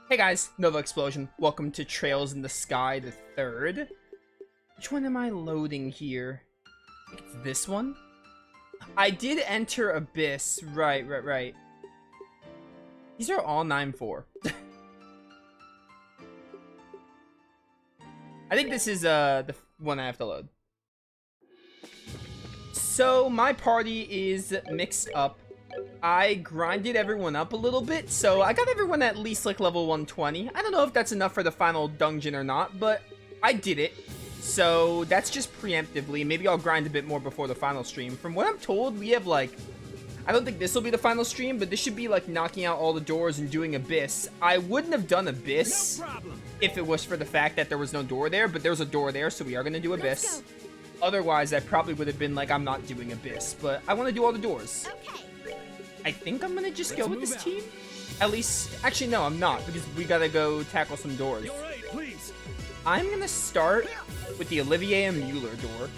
Hey guys, Novaexplosion. Welcome to Trails in the Sky, the third. Which one am I loading here? I think it's this one? I did enter Abyss. Right. These are all 9-4. I think this is the one I have to load. So my party is mixed up. I grinded everyone up a little bit, so I got everyone at least like level 120. I don't know if that's enough for the final dungeon or not, but I did it. So that's just preemptively. Maybe I'll grind a bit more before the final stream. From what I'm told, we have like, I don't think this will be the final stream, but this should be like knocking out all the doors and doing Abyss. I wouldn't have done Abyss if it was for the fact that there was no door there, but there's a door there, so we are going to do Abyss. Otherwise, I probably would have been like, I'm not doing Abyss, but I want to do all the doors. Okay. I think I'm gonna just go with this team. At least, actually no, I'm not, because we gotta go tackle some doors. I'm gonna start with the Olivier and Mueller door.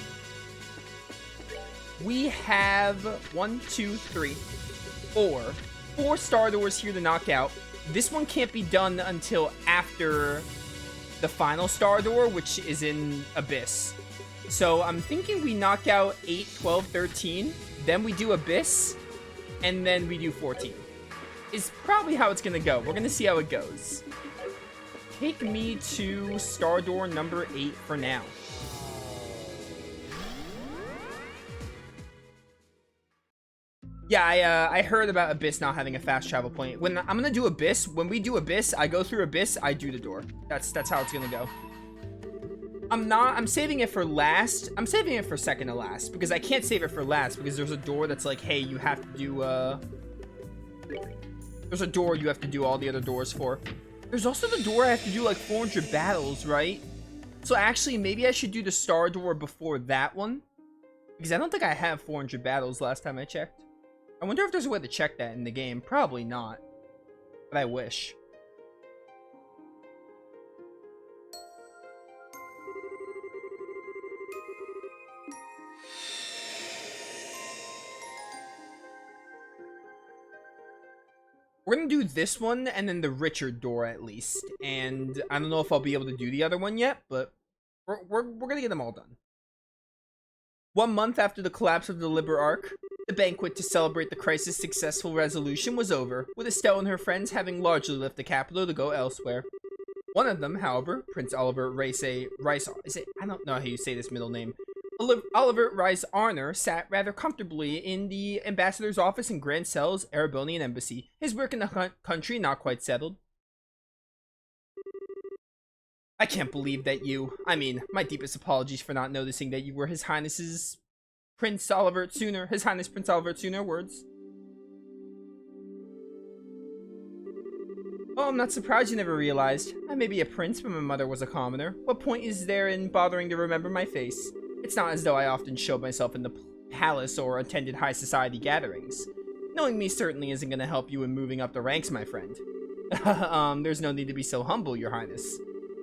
We have 4 star doors here to knock out. This one can't be done until after the final star door, which is in Abyss. So I'm thinking we knock out 8, 12, 13, then we do Abyss, and then we do 14. Is probably how it's gonna go. We're gonna see how it goes. Take me to star door number 8 for now. Yeah, I heard about Abyss not having a fast travel point. When I'm gonna do Abyss, when we do Abyss, I go through Abyss, I do the door. That's how it's gonna go. I'm saving it for last. I'm saving it for second to last, because I can't save it for last, because there's a door that's like, hey, you have to do, there's a door you have to do all the other doors for. There's also the door I have to do like 400 battles, right? So actually, maybe I should do the star door before that one, because I don't think I have 400 battles last time I checked. I wonder if there's a way to check that in the game. Probably not, but I wish. We're gonna do this one and then the Richard door at least. And I don't know if I'll be able to do the other one yet, but we're gonna get them all done. 1 month after the collapse of the Liber Arc, the banquet to celebrate the crisis' successful resolution was over, with Estelle and her friends having largely left the capital to go elsewhere. One of them, however, Prince Oliver Rice, I don't know how you say this middle name. Oliver Rice Arner sat rather comfortably in the ambassador's office in Grand Cell's Erebonian embassy, his work in the country not quite settled. I can't believe that my deepest apologies for not noticing that you were His Highness's Prince Oliver Sooner, His Highness Prince Oliver Sooner words. Oh, I'm not surprised you never realized. I may be a prince, but my mother was a commoner. What point is there in bothering to remember my face? It's not as though I often showed myself in the palace or attended high society gatherings. Knowing me certainly isn't going to help you in moving up the ranks, my friend. There's no need to be so humble, Your Highness.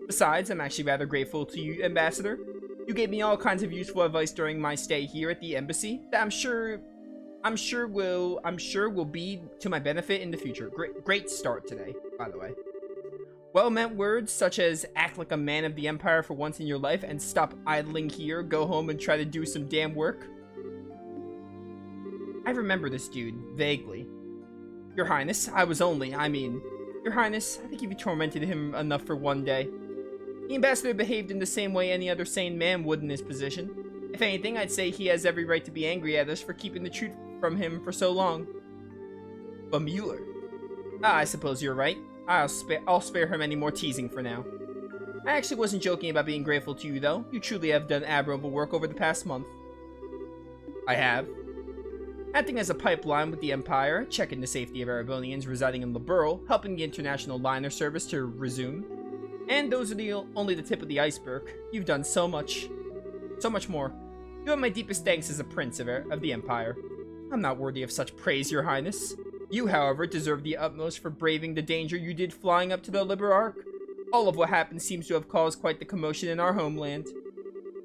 Besides, I'm actually rather grateful to you, Ambassador. You gave me all kinds of useful advice during my stay here at the embassy that I'm sure will be to my benefit in the future. Great start today, by the way. Well-meant words such as act like a man of the Empire for once in your life and stop idling here, go home and try to do some damn work. I remember this dude, vaguely. Your Highness, Your Highness, I think you've tormented him enough for one day. The ambassador behaved in the same way any other sane man would in his position. If anything, I'd say he has every right to be angry at us for keeping the truth from him for so long. But Mueller. I suppose you're right. I'll spare him any more teasing for now. I actually wasn't joking about being grateful to you, though. You truly have done admirable work over the past month. I have. Acting as a pipeline with the Empire, checking the safety of Erebonians residing in Liberl, helping the international liner service to resume. And those are only the tip of the iceberg. You've done so much. So much more. You have my deepest thanks as a prince of the Empire. I'm not worthy of such praise, Your Highness. You, however, deserve the utmost for braving the danger you did flying up to the Liber Arc. All of what happened seems to have caused quite the commotion in our homeland.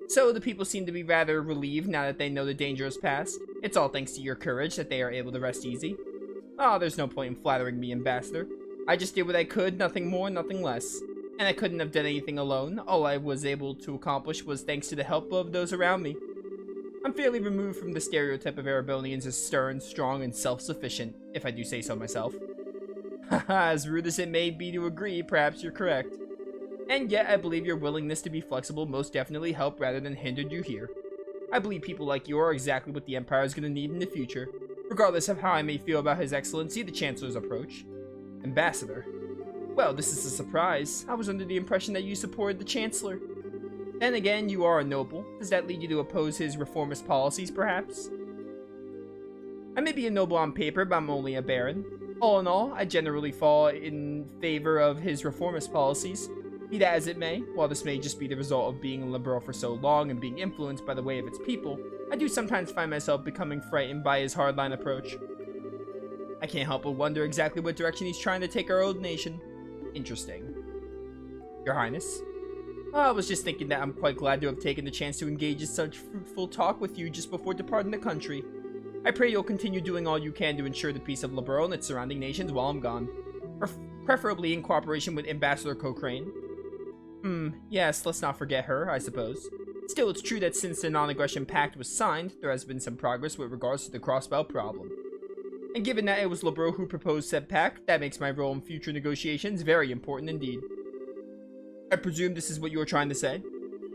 So the people seem to be rather relieved now that they know the danger has passed. It's all thanks to your courage that they are able to rest easy. Ah, there's no point in flattering me, Ambassador. I just did what I could, nothing more, nothing less. And I couldn't have done anything alone. All I was able to accomplish was thanks to the help of those around me. I'm fairly removed from the stereotype of Erebonians as stern, strong, and self-sufficient, if I do say so myself. Haha, as rude as it may be to agree, perhaps you're correct. And yet, I believe your willingness to be flexible most definitely helped rather than hindered you here. I believe people like you are exactly what the Empire is going to need in the future, regardless of how I may feel about His Excellency the Chancellor's approach. Ambassador. Well, this is a surprise. I was under the impression that you supported the Chancellor. Then again, you are a noble. Does that lead you to oppose his reformist policies, perhaps? I may be a noble on paper, but I'm only a baron. All in all, I generally fall in favor of his reformist policies. Be that as it may, while this may just be the result of being liberal for so long and being influenced by the way of its people, I do sometimes find myself becoming frightened by his hardline approach. I can't help but wonder exactly what direction he's trying to take our old nation. Interesting. Your Highness? I was just thinking that I'm quite glad to have taken the chance to engage in such fruitful talk with you just before departing the country. I pray you'll continue doing all you can to ensure the peace of Liberl and its surrounding nations while I'm gone. Preferably in cooperation with Ambassador Cochrane. Yes, let's not forget her, I suppose. Still, it's true that since the non-aggression pact was signed, there has been some progress with regards to the crossbelt problem. And given that it was Liberl who proposed said pact, that makes my role in future negotiations very important indeed. I presume this is what you are trying to say?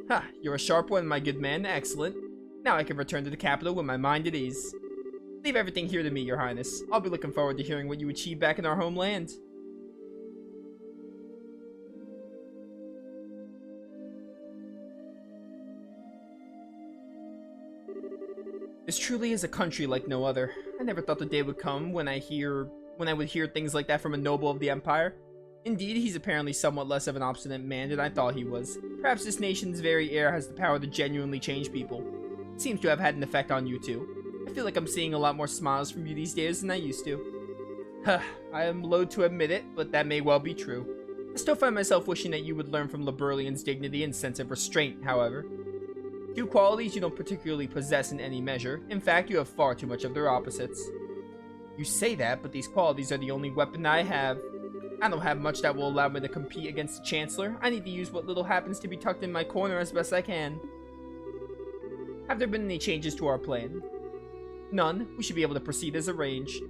Ha, you're a sharp one, my good man. Excellent. Now I can return to the capital with my mind at ease. Leave everything here to me, Your Highness. I'll be looking forward to hearing what you achieve back in our homeland. This truly is a country like no other. I never thought the day would come when I would hear things like that from a noble of the Empire. Indeed, he's apparently somewhat less of an obstinate man than I thought he was. Perhaps this nation's very air has the power to genuinely change people. It seems to have had an effect on you too. I feel like I'm seeing a lot more smiles from you these days than I used to. Huh, I am loath to admit it, but that may well be true. I still find myself wishing that you would learn from Liberlian's dignity and sense of restraint, however. Two qualities you don't particularly possess in any measure. In fact, you have far too much of their opposites. You say that, but these qualities are the only weapon I have. I don't have much that will allow me to compete against the Chancellor. I need to use what little happens to be tucked in my corner as best I can. Have there been any changes to our plan? None. We should be able to proceed as arranged.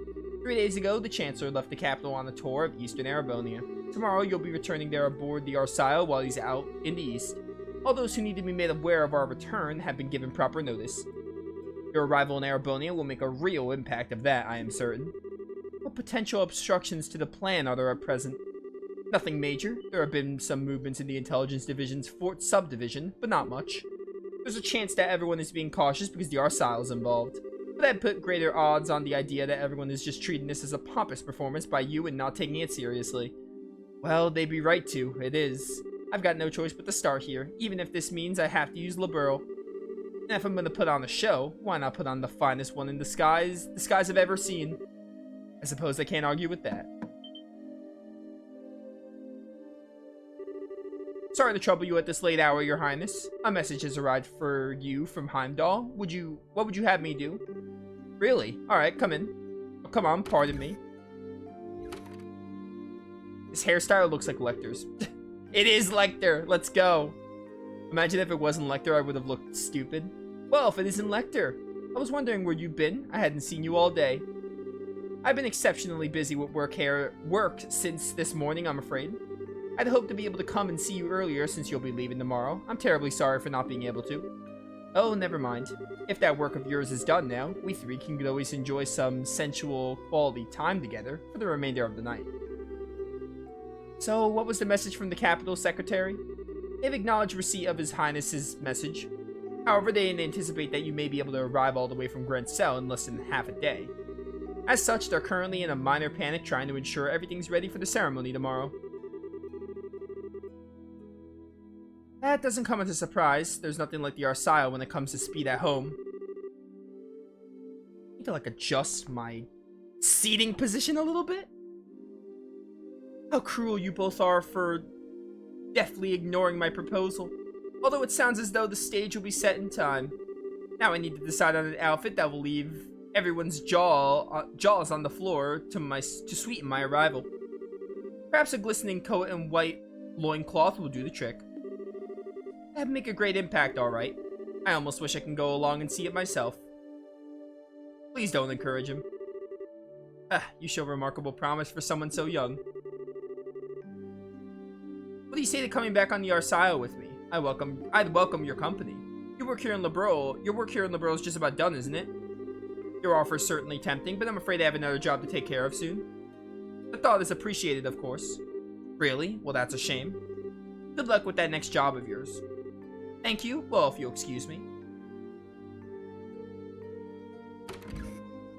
3 days ago, the Chancellor left the capital on a tour of Eastern Erebonia. Tomorrow, you'll be returning there aboard the Arsail while he's out in the east. All those who need to be made aware of our return have been given proper notice. Your arrival in Erebonia will make a real impact of that, I am certain. What potential obstructions to the plan are there at present? Nothing major. There have been some movements in the Intelligence Division's Fort Subdivision, but not much. There's a chance that everyone is being cautious because the Arsail is involved. But I'd put greater odds on the idea that everyone is just treating this as a pompous performance by you and not taking it seriously. Well, they'd be right to. It is. I've got no choice but to start here, even if this means I have to use Liberl. And if I'm gonna put on a show, why not put on the finest one in the skies have ever seen? I suppose I can't argue with that. Sorry to trouble you at this late hour, Your Highness. A message has arrived for you from Heimdall. What would you have me do? Really? Alright, come in. Oh, come on, pardon me. His hairstyle looks like Lecter's. It is Lecter! Let's go! Imagine if it wasn't Lecter, I would have looked stupid. Well, if it isn't Lecter. I was wondering where you've been. I hadn't seen you all day. I've been exceptionally busy with work since this morning, I'm afraid. I'd hoped to be able to come and see you earlier since you'll be leaving tomorrow. I'm terribly sorry for not being able to. Oh, never mind. If that work of yours is done now, we three can always enjoy some sensual quality time together for the remainder of the night. So, what was the message from the Capital Secretary? They've acknowledged receipt of His Highness's message. However, they anticipate that you may be able to arrive all the way from Grand Cell in less than half a day. As such, they're currently in a minor panic trying to ensure everything's ready for the ceremony tomorrow. That doesn't come as a surprise. There's nothing like the Arsail when it comes to speed at home. I need to adjust my seating position a little bit. How cruel you both are for deftly ignoring my proposal. Although it sounds as though the stage will be set in time. Now I need to decide on an outfit that will leave everyone's jaws on the floor to sweeten my arrival. Perhaps a glistening coat and white loincloth will do the trick. That'd make a great impact, alright. I almost wish I can go along and see it myself. Please don't encourage him. You show remarkable promise for someone so young. What do you say to coming back on the Arsaio with me? I'd welcome your company. Your work here in Liberl is just about done, isn't it? Your offer is certainly tempting, but I'm afraid I have another job to take care of soon. The thought is appreciated, of course. Really? Well, that's a shame. Good luck with that next job of yours. Thank you. Well, if you'll excuse me.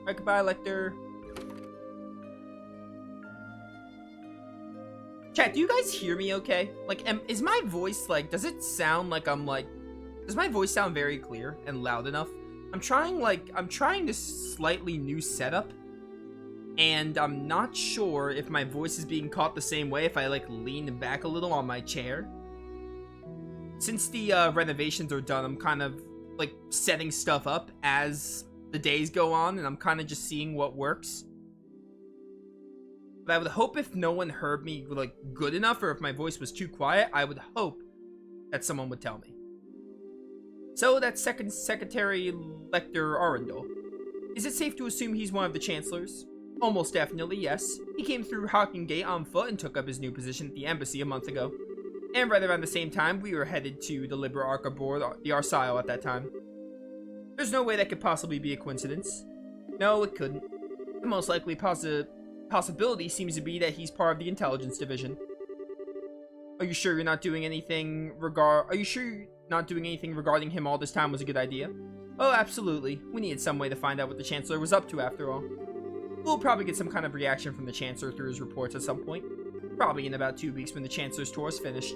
Alright, goodbye, Lecter. Chat, do you guys hear me okay? Like, is my voice, like, does it sound like I'm, like... Does my voice sound very clear and loud enough? I'm trying this slightly new setup. And I'm not sure if my voice is being caught the same way if I, like, lean back a little on my chair. Since the renovations are done, I'm kind of, like, setting stuff up as the days go on, and I'm kind of just seeing what works. But I would hope if no one heard me, like, good enough, or if my voice was too quiet, I would hope that someone would tell me. So, that's Secretary Lecter Arundel. Is it safe to assume he's one of the Chancellors? Almost definitely, yes. He came through Hawking Gate on foot and took up his new position at the embassy a month ago. And right around the same time, we were headed to the Liber Arca board, the Arsaio at that time. There's no way that could possibly be a coincidence. No, it couldn't. The most likely possibility seems to be that he's part of the intelligence division. Are you sure you're not doing anything regarding him all this time was a good idea? Oh, absolutely. We needed some way to find out what the Chancellor was up to after all. We'll probably get some kind of reaction from the Chancellor through his reports at some point. Probably in about 2 weeks when the Chancellor's tour is finished.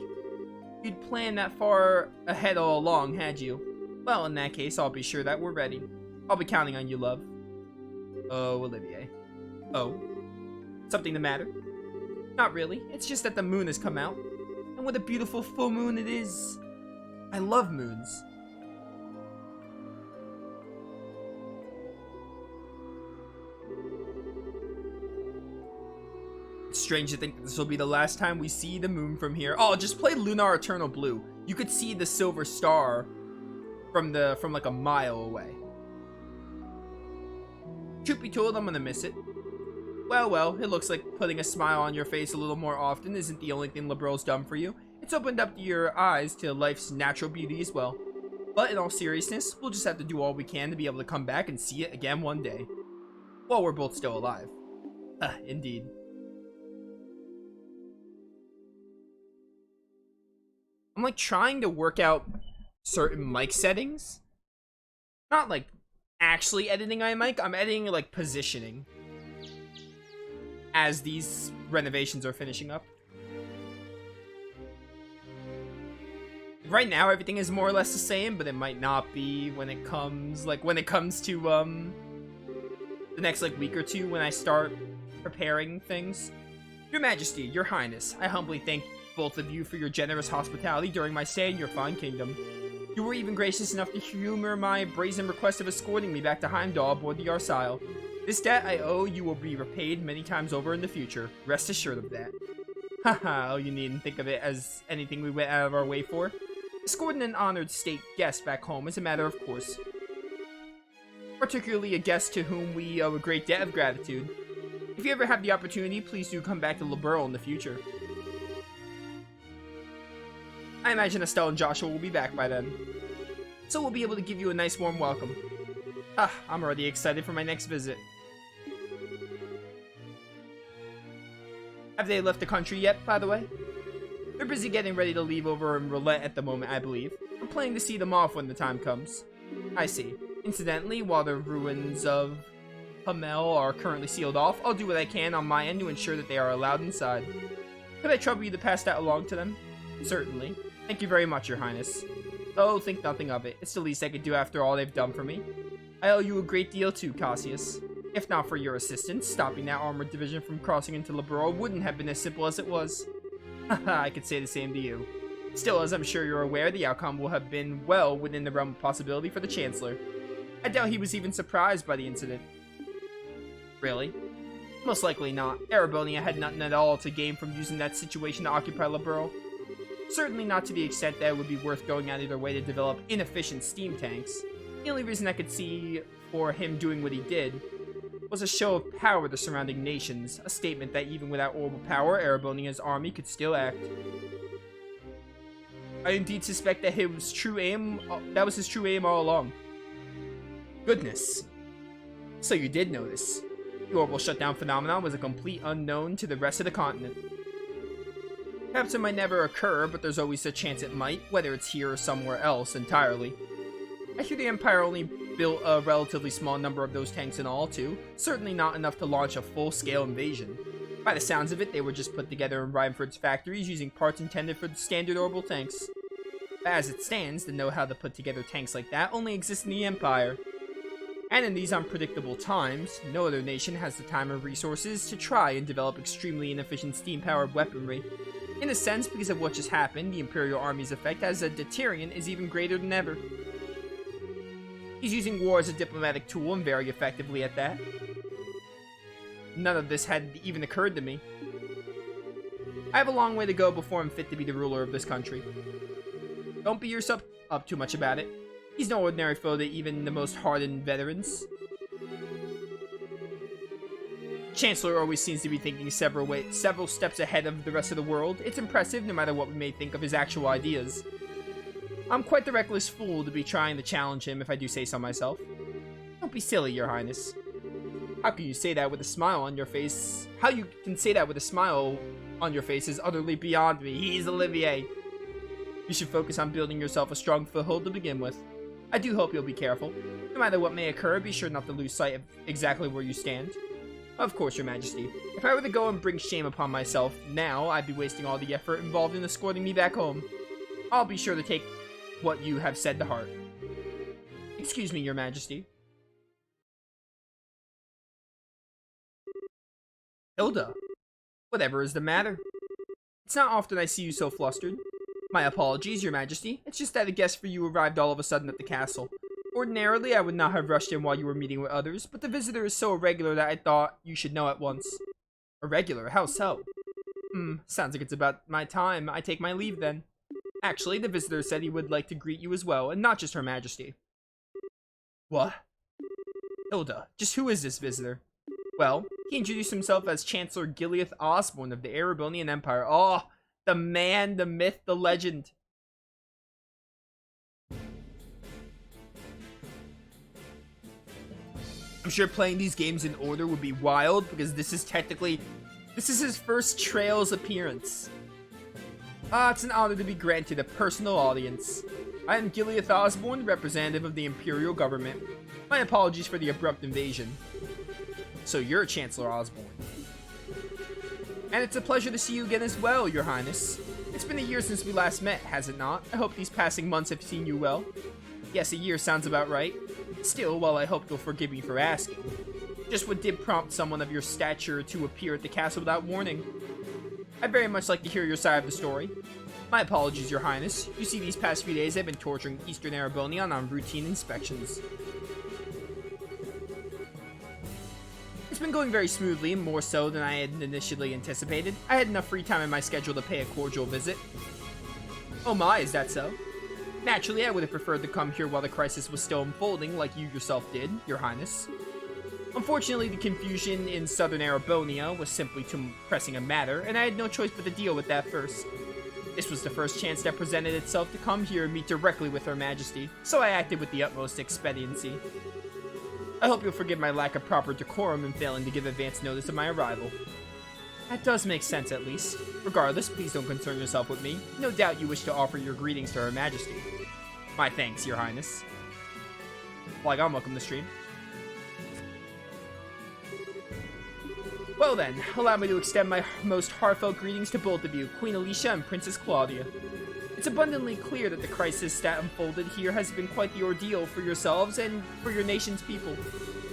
You'd planned that far ahead all along, had you? Well, in that case, I'll be sure that we're ready. I'll be counting on you, love. Oh, Olivier. Oh? Something the matter? Not really. It's just that the moon has come out. And what a beautiful full moon it is. I love moons. It's strange to think that this will be the last time we see the moon from here. Oh, just play Lunar Eternal Blue. You could see the silver star from like a mile away. Truth be told, I'm gonna miss it. Well, it looks like putting a smile on your face a little more often isn't the only thing Liberl's done for you. It's opened up your eyes to life's natural beauty as well. But in all seriousness, we'll just have to do all we can to be able to come back and see it again one day. While we're both still alive. Indeed. I'm like trying to work out certain mic settings. Not like actually editing my mic, I'm editing like positioning. As these renovations are finishing up. Right now everything is more or less the same, but it might not be when it comes to the next like week or two when I start preparing things. Your Majesty, Your Highness, I humbly thank both of you for your generous hospitality during my stay in your fine kingdom. You were even gracious enough to humor my brazen request of escorting me back to Heimdall aboard the Arsaio. This debt I owe you will be repaid many times over in the future. Rest assured of that. Haha, you needn't think of it as anything we went out of our way for. Escorting an honored state guest back home is a matter of course. Particularly a guest to whom we owe a great debt of gratitude. If you ever have the opportunity, please do come back to Liberl in the future. I imagine Estelle and Joshua will be back by then. So we'll be able to give you a nice warm welcome. I'm already excited for my next visit. Have they left the country yet, by the way? They're busy getting ready to leave over in Roulette at the moment, I believe. I'm planning to see them off when the time comes. I see. Incidentally, while the ruins of Hamel are currently sealed off, I'll do what I can on my end to ensure that they are allowed inside. Could I trouble you to pass that along to them? Certainly. Thank you very much, Your Highness. Oh, think nothing of it. It's the least I could do after all they've done for me. I owe you a great deal too, Cassius. If not for your assistance, stopping that armored division from crossing into Liberl wouldn't have been as simple as it was. Haha, I could say the same to you. Still, as I'm sure you're aware, the outcome will have been well within the realm of possibility for the Chancellor. I doubt he was even surprised by the incident. Really? Most likely not. Erebonia had nothing at all to gain from using that situation to occupy Liberl. Certainly not to the extent that it would be worth going out either way to develop inefficient steam tanks. The only reason I could see for him doing what he did was a show of power to the surrounding nations, a statement that even without orbital power, Erebonia's army could still act. I indeed suspect that that was his true aim all along. Goodness. So you did notice. The orbital shutdown phenomenon was a complete unknown to the rest of the continent. Perhaps it might never occur, but there's always a chance it might, whether it's here or somewhere else entirely. I hear the Empire only built a relatively small number of those tanks in all, too. Certainly not enough to launch a full-scale invasion. By the sounds of it, they were just put together in Rhymeford's factories using parts intended for standard orbital tanks. But as it stands, the know-how to put together tanks like that only exists in the Empire. And in these unpredictable times, no other nation has the time or resources to try and develop extremely inefficient steam-powered weaponry. In a sense, because of what just happened, the Imperial Army's effect as a deterrent is even greater than ever. He's using war as a diplomatic tool, and very effectively at that. None of this had even occurred to me. I have a long way to go before I'm fit to be the ruler of this country. Don't beat yourself up too much about it. He's no ordinary foe to even the most hardened veterans. Chancellor always seems to be thinking several steps ahead of the rest of the world. It's impressive, no matter what we may think of his actual ideas. I'm quite the reckless fool to be trying to challenge him, if I do say so myself. Don't be silly, Your Highness. How can you say that with a smile on your face? How you can say that with a smile on your face is utterly beyond me. He's Olivier. You should focus on building yourself a strong foothold to begin with. I do hope you'll be careful. No matter what may occur, be sure not to lose sight of exactly where you stand. Of course, Your Majesty. If I were to go and bring shame upon myself now, I'd be wasting all the effort involved in escorting me back home. I'll be sure to take what you have said to heart. Excuse me, Your Majesty. Hilda, whatever is the matter? It's not often I see you so flustered. My apologies, Your Majesty. It's just that a guest for you arrived all of a sudden at the castle. Ordinarily, I would not have rushed in while you were meeting with others, but the visitor is so irregular that I thought you should know at once. Irregular? How so? Sounds like it's about my time. I take my leave then. Actually, the visitor said he would like to greet you as well, and not just Her Majesty. What? Hilda, just who is this visitor? Well, he introduced himself as Chancellor Gileath Osborne of the Erebonian Empire. Oh, the man, the myth, the legend. I'm sure playing these games in order would be wild, because this is his first Trails appearance. It's an honor to be granted a personal audience. I am Gileath Osborne, representative of the Imperial Government. My apologies for the abrupt invasion. So you're Chancellor Osborne. And it's a pleasure to see you again as well, Your Highness. It's been a year since we last met, has it not? I hope these passing months have seen you well. Yes, a year sounds about right. Still, while I hope you'll forgive me for asking, just what did prompt someone of your stature to appear at the castle without warning? I'd very much like to hear your side of the story. My apologies, Your Highness. You see, these past few days I've been torturing Eastern Erebonian on routine inspections. It's been going very smoothly, more so than I had initially anticipated. I had enough free time in my schedule to pay a cordial visit. Oh my, is that so? Naturally, I would have preferred to come here while the crisis was still unfolding, like you yourself did, Your Highness. Unfortunately, the confusion in southern Erebonia was simply too pressing a matter, and I had no choice but to deal with that first. This was the first chance that presented itself to come here and meet directly with Her Majesty, so I acted with the utmost expediency. I hope you'll forgive my lack of proper decorum in failing to give advance notice of my arrival. That does make sense, at least. Regardless, please don't concern yourself with me. No doubt you wish to offer your greetings to Her Majesty. My thanks, Your Highness. Flygon, welcome to the stream. Well then, allow me to extend my most heartfelt greetings to both of you, Queen Alicia and Princess Claudia. It's abundantly clear that the crisis that unfolded here has been quite the ordeal for yourselves and for your nation's people.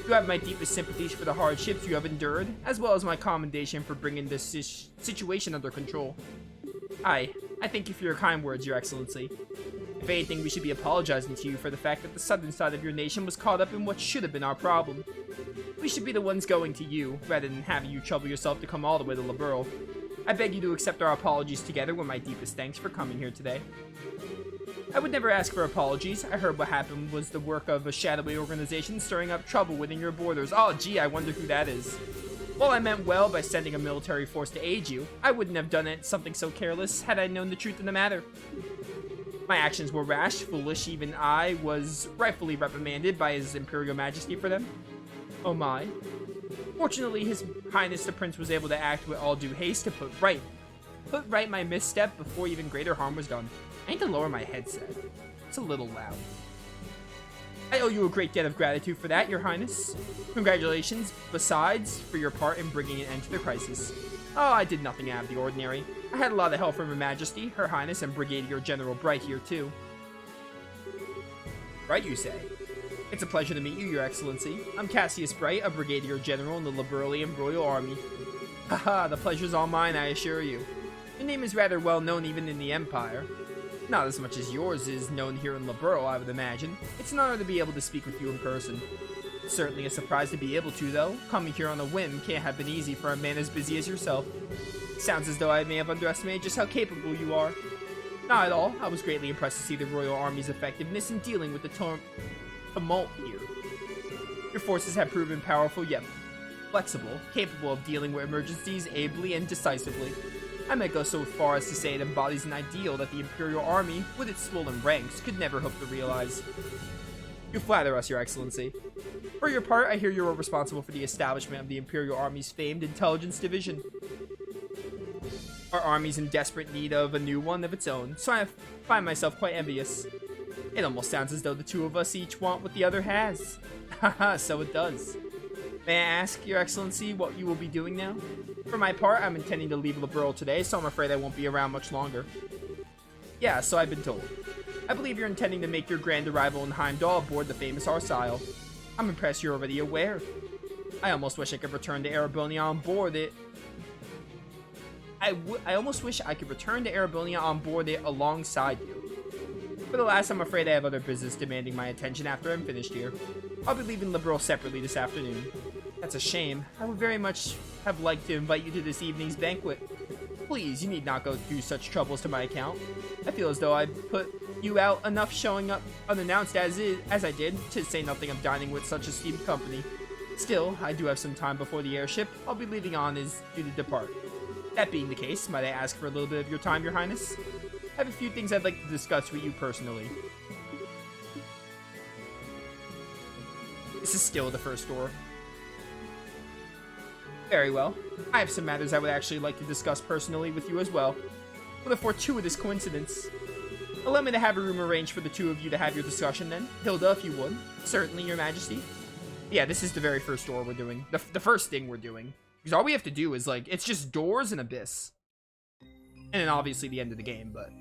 You have my deepest sympathies for the hardships you have endured, as well as my commendation for bringing this situation under control. I thank you for your kind words, Your Excellency. If anything, we should be apologizing to you for the fact that the southern side of your nation was caught up in what should have been our problem. We should be the ones going to you, rather than having you trouble yourself to come all the way to Liberl. I beg you to accept our apologies together with my deepest thanks for coming here today. I would never ask for apologies. I heard what happened was the work of a shadowy organization stirring up trouble within your borders. Oh, gee, I wonder who that is. While I meant well by sending a military force to aid you, I wouldn't have done something so careless had I known the truth of the matter. My actions were rash, foolish, even I was rightfully reprimanded by His Imperial Majesty for them. Oh my. Fortunately, His Highness the Prince was able to act with all due haste to put right my misstep before even greater harm was done. I need to lower my headset. It's a little loud. I owe you a great debt of gratitude for that, Your Highness. Congratulations, besides, for your part in bringing an end to the crisis. Oh, I did nothing out of the ordinary. I had a lot of help from Her Majesty, Her Highness, and Brigadier General Bright here, too. Bright, you say? It's a pleasure to meet you, Your Excellency. I'm Cassius Bright, a Brigadier General in the Liberalian Royal Army. Haha, the pleasure's all mine, I assure you. Your name is rather well known even in the Empire. Not as much as yours is known here in Liberl, I would imagine. It's an honor to be able to speak with you in person. It's certainly a surprise to be able to, though. Coming here on a whim can't have been easy for a man as busy as yourself. Sounds as though I may have underestimated just how capable you are. Not at all. I was greatly impressed to see the Royal Army's effectiveness in dealing with the tumult here. Your forces have proven powerful yet flexible, capable of dealing with emergencies ably and decisively. I might go so far as to say it embodies an ideal that the Imperial Army, with its swollen ranks, could never hope to realize. You flatter us, Your Excellency. For your part, I hear you are responsible for the establishment of the Imperial Army's famed intelligence division. Our army's in desperate need of a new one of its own, so I find myself quite envious. It almost sounds as though the two of us each want what the other has. Haha, so it does. May I ask, Your Excellency, what you will be doing now? For my part, I'm intending to leave Liberl today, so I'm afraid I won't be around much longer. Yeah, so I've been told. I believe you're intending to make your grand arrival in Heimdall aboard the famous Arsile. I'm impressed you're already aware. I almost wish I could return to Erebonia on board it. I almost wish I could return to Erebonia on board it alongside you. For the last, I'm afraid I have other business demanding my attention after I'm finished here. I'll be leaving Liberl separately this afternoon. That's a shame. I would very much have liked to invite you to this evening's banquet. Please, you need not go through such troubles to my account. I feel as though I put you out enough showing up unannounced as I did, to say nothing of dining with such esteemed company. Still, I do have some time before the airship I'll be leaving on is due to depart. That being the case, might I ask for a little bit of your time, Your Highness? I have a few things I'd like to discuss with you personally. This is still the first door. Very well. I have some matters I would actually like to discuss personally with you as well. What a fortuitous coincidence. Allow me to have a room arranged for the two of you to have your discussion then. Hilda, if you would. Certainly, Your Majesty. Yeah, this is the very first door we're doing. The first thing we're doing. Because all we have to do is, like, it's just doors and abyss. And then obviously the end of the game, but...